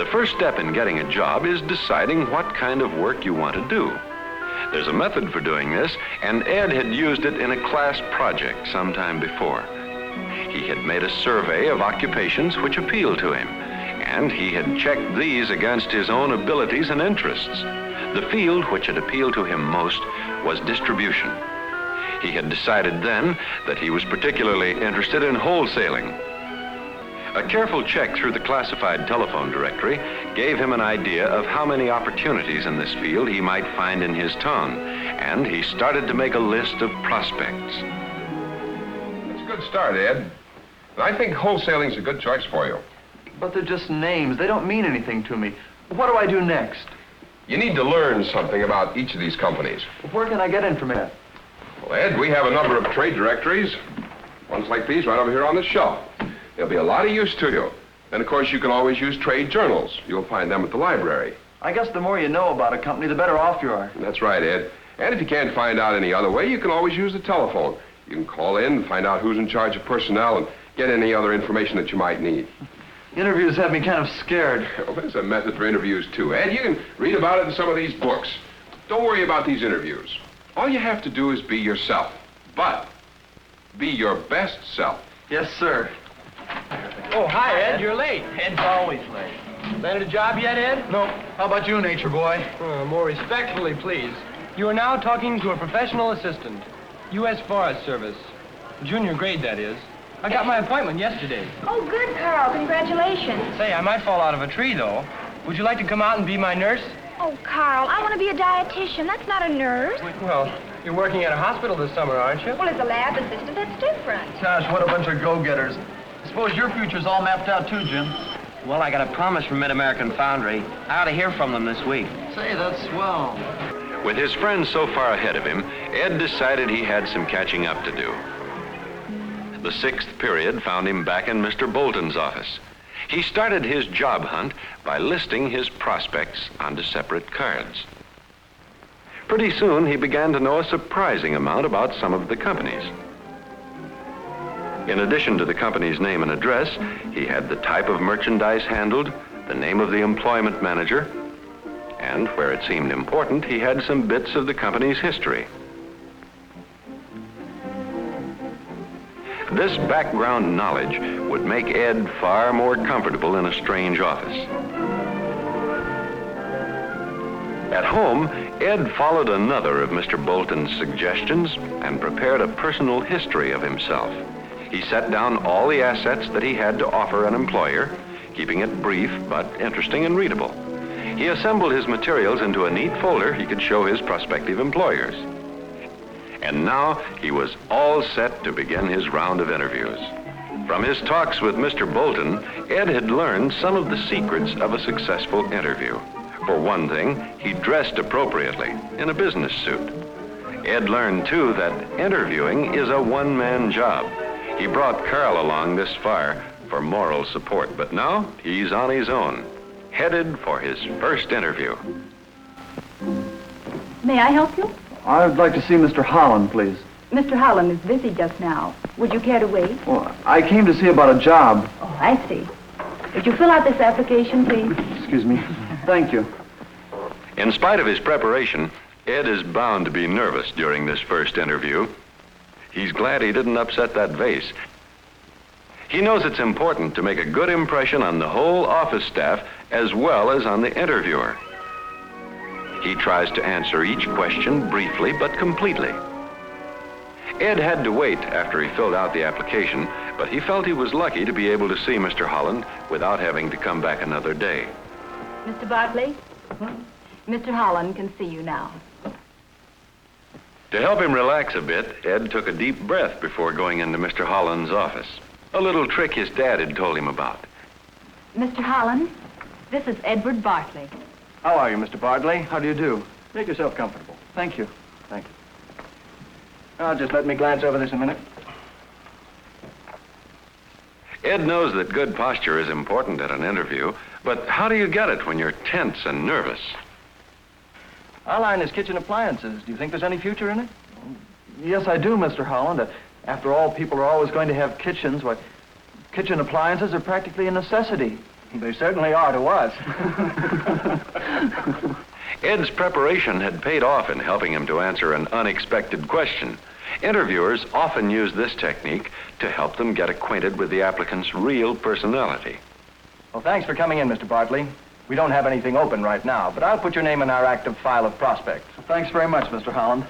The first step in getting a job is deciding what kind of work you want to do. There's a method for doing this, and Ed had used it in a class project some time before. He had made a survey of occupations which appealed to him, and he had checked these against his own abilities and interests. The field which had appealed to him most was distribution. He had decided then that he was particularly interested in wholesaling. A careful check through the classified telephone directory gave him an idea of how many opportunities in this field he might find in his town, and he started to make a list of prospects. That's a good start, Ed. And I think wholesaling's a good choice for you. But they're just names. They don't mean anything to me. What do I do next? You need to learn something about each of these companies. Where can I get information? Well, Ed, we have a number of trade directories. Ones like these right over here on the shelf. They'll be a lot of use to you. And, of course, you can always use trade journals. You'll find them at the library. I guess the more you know about a company, the better off you are. That's right, Ed. And if you can't find out any other way, you can always use the telephone. You can call in and find out who's in charge of personnel and get any other information that you might need. Interviews have me kind of scared. Well, there's a method for interviews, too, Ed. You can read about it in some of these books. Don't worry about these interviews. All you have to do is be yourself. But be your best self. Yes, sir. Oh, hi, Ed. You're late. Ed's always late. Landed a job yet, Ed? No. How about you, nature boy? More respectfully, please. You are now talking to a professional assistant. U.S. Forest Service. Junior grade, that is. I got my appointment yesterday. Oh, good, Carl. Congratulations. Say, I might fall out of a tree, though. Would you like to come out and be my nurse? Oh, Carl, I want to be a dietitian. That's not a nurse. Well, you're working at a hospital this summer, aren't you? Well, as a lab assistant, that's different. Gosh, what a bunch of go-getters. I suppose your future's all mapped out, too, Jim. Well, I got a promise from Mid-American Foundry. I ought to hear from them this week. Say, that's swell. With his friends so far ahead of him, Ed decided he had some catching up to do. The sixth period found him back in Mr. Bolton's office. He started his job hunt by listing his prospects onto separate cards. Pretty soon, he began to know a surprising amount about some of the companies. In addition to the company's name and address, he had the type of merchandise handled, the name of the employment manager, and where it seemed important, he had some bits of the company's history. This background knowledge would make Ed far more comfortable in a strange office. At home, Ed followed another of Mr. Bolton's suggestions and prepared a personal history of himself. He set down all the assets that he had to offer an employer, keeping it brief but interesting and readable. He assembled his materials into a neat folder he could show his prospective employers. And now he was all set to begin his round of interviews. From his talks with Mr. Bolton, Ed had learned some of the secrets of a successful interview. For one thing, he dressed appropriately in a business suit. Ed learned, too, that interviewing is a one-man job. He brought Carl along this far for moral support, but now he's on his own, headed for his first interview. May I help you? I'd like to see Mr. Holland, please. Mr. Holland is busy just now. Would you care to wait? Well, I came to see about a job. Oh, I see. Would you fill out this application, please? Excuse me. Thank you. In spite of his preparation, Ed is bound to be nervous during this first interview. He's glad he didn't upset that vase. He knows it's important to make a good impression on the whole office staff as well as on the interviewer. He tries to answer each question briefly but completely. Ed had to wait after he filled out the application, but he felt he was lucky to be able to see Mr. Holland without having to come back another day. Mr. Bartley? Mr. Holland can see you now. To help him relax a bit, Ed took a deep breath before going into Mr. Holland's office. A little trick his dad had told him about. Mr. Holland, this is Edward Bartley. How are you, Mr. Bartley? How do you do? Make yourself comfortable. Thank you. Thank you. Now, just let me glance over this a minute. Ed knows that good posture is important at an interview, but how do you get it when you're tense and nervous? Our line is kitchen appliances. Do you think there's any future in it? Yes, I do, Mr. Holland. After all, people are always going to have kitchens. Why, kitchen appliances are practically a necessity. They certainly are to us. Ed's preparation had paid off in helping him to answer an unexpected question. Interviewers often use this technique to help them get acquainted with the applicant's real personality. Well, thanks for coming in, Mr. Bartley. We don't have anything open right now, but I'll put your name in our active file of prospects. Thanks very much, Mr. Holland.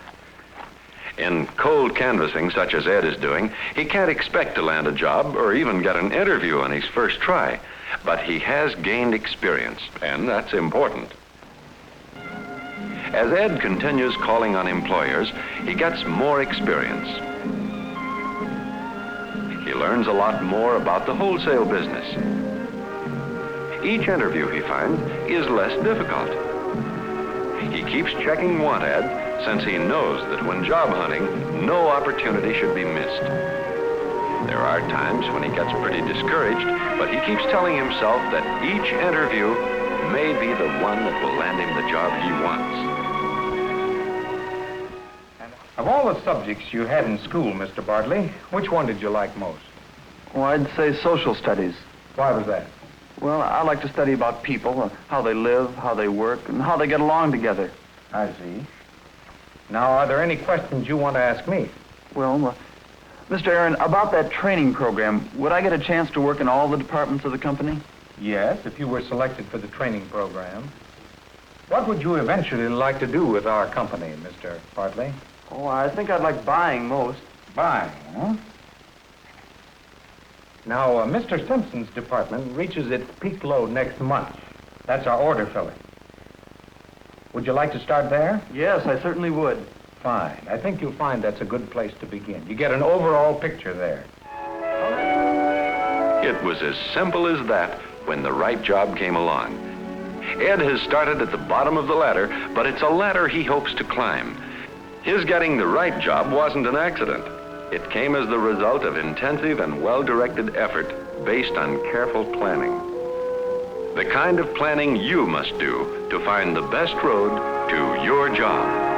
In cold canvassing, such as Ed is doing, he can't expect to land a job or even get an interview on his first try. But he has gained experience, and that's important. As Ed continues calling on employers, he gets more experience. He learns a lot more about the wholesale business. Each interview, he finds, is less difficult. He keeps checking want ad since he knows that when job hunting, no opportunity should be missed. There are times when he gets pretty discouraged, but he keeps telling himself that each interview may be the one that will land him the job he wants. Of all the subjects you had in school, Mr. Bartley, which one did you like most? Well, I'd say social studies. Why was that? Well, I like to study about people, how they live, how they work, and how they get along together. I see. Now, are there any questions you want to ask me? Well, Mr. Aaron, about that training program, would I get a chance to work in all the departments of the company? Yes, if you were selected for the training program. What would you eventually like to do with our company, Mr. Bartley? Oh, I think I'd like buying most. Buying, huh? Now, Mr. Simpson's department reaches its peak load next month. That's our order filling. Would you like to start there? Yes, I certainly would. Fine. I think you'll find that's a good place to begin. You get an overall picture there. It was as simple as that when the right job came along. Ed has started at the bottom of the ladder, but it's a ladder he hopes to climb. His getting the right job wasn't an accident. It came as the result of intensive and well-directed effort based on careful planning. The kind of planning you must do to find the best road to your job.